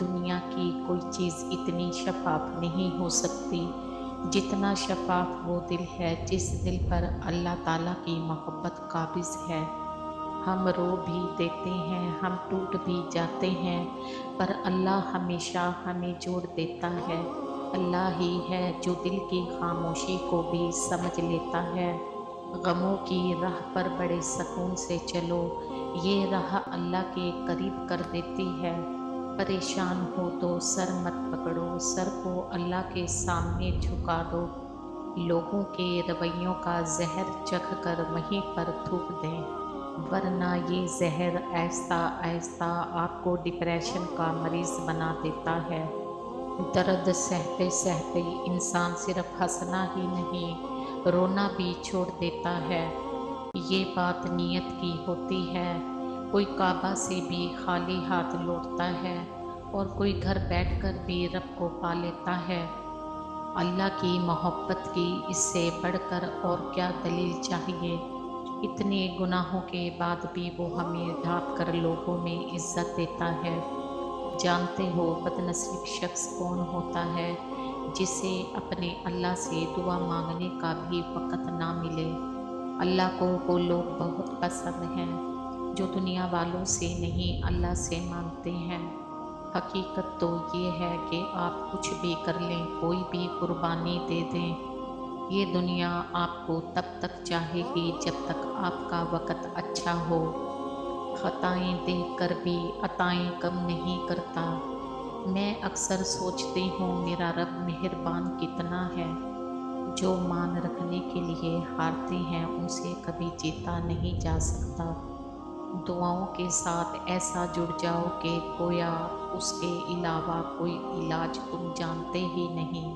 دنیا کی کوئی چیز اتنی شفاف نہیں ہو سکتی جتنا شفاف وہ دل ہے جس دل پر اللہ تعالیٰ کی محبت قابض ہے۔ ہم رو بھی دیتے ہیں، ہم ٹوٹ بھی جاتے ہیں، پر اللہ ہمیشہ ہمیں جوڑ دیتا ہے۔ اللہ ہی ہے جو دل کی خاموشی کو بھی سمجھ لیتا ہے۔ غموں کی راہ پر بڑے سکون سے چلو، یہ راہ اللہ کے قریب کر دیتی ہے۔ پریشان ہو تو سر مت پکڑو، سر کو اللہ کے سامنے جھکا دو۔ لوگوں کے رویوں کا زہر چکھ کر وہیں پر تھوک دیں، ورنہ یہ زہر آہستہ آہستہ آپ کو ڈپریشن کا مریض بنا دیتا ہے۔ درد سہتے سہتے انسان صرف ہنسنا ہی نہیں، رونا بھی چھوڑ دیتا ہے۔ یہ بات نیت کی ہوتی ہے۔ کوئی کعبہ سے بھی خالی ہاتھ لوٹتا ہے اور کوئی گھر بیٹھ کر بھی رب کو پا لیتا ہے۔ اللہ کی محبت کی اس سے بڑھ کر اور کیا دلیل چاہیے؟ اتنے گناہوں کے بعد بھی وہ ہمیں ڈھانپ کر لوگوں میں عزت دیتا ہے۔ جانتے ہو بد نصیب شخص کون ہوتا ہے؟ جسے اپنے اللہ سے دعا مانگنے کا بھی وقت نہ ملے۔ اللہ کو وہ لوگ بہت پسند ہیں جو دنیا والوں سے نہیں اللہ سے مانگتے ہیں۔ حقیقت تو یہ ہے کہ آپ کچھ بھی کر لیں، کوئی بھی قربانی دے دیں، یہ دنیا آپ کو تب تک چاہے گی جب تک آپ کا وقت اچھا ہو۔ خطائیں دیکھ کر بھی عطائیں کم نہیں کرتا۔ میں اکثر سوچتی ہوں میرا رب مہربان کتنا ہے، جو مان رکھنے کے لیے ہارتے ہیں ان سے کبھی جیتا نہیں جا سکتا۔ دعاؤں کے ساتھ ایسا جڑ جاؤ کہ گویا اس کے علاوہ کوئی علاج تم جانتے ہی نہیں۔